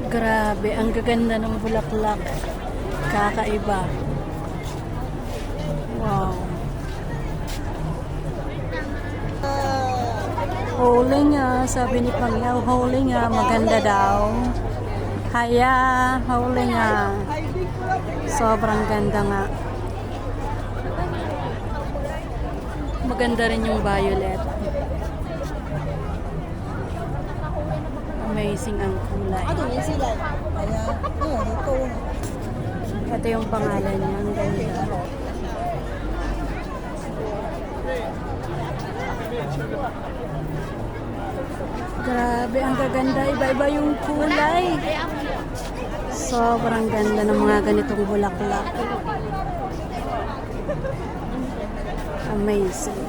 Grabe, ang gaganda ng bulaklak. Kakaiba. Wow. Huli nga, sabi ni Pangyaw, huli nga, maganda daw. Haya, huli nga. Sobrang ganda nga. Maganda rin yung violet. Amazing ang kulay. Ito yung pangalan niya. Ang ganda. Grabe, ang gaganda. Iba-iba yung kulay. Sobrang ganda ng mga ganitong bulaklak. Amazing.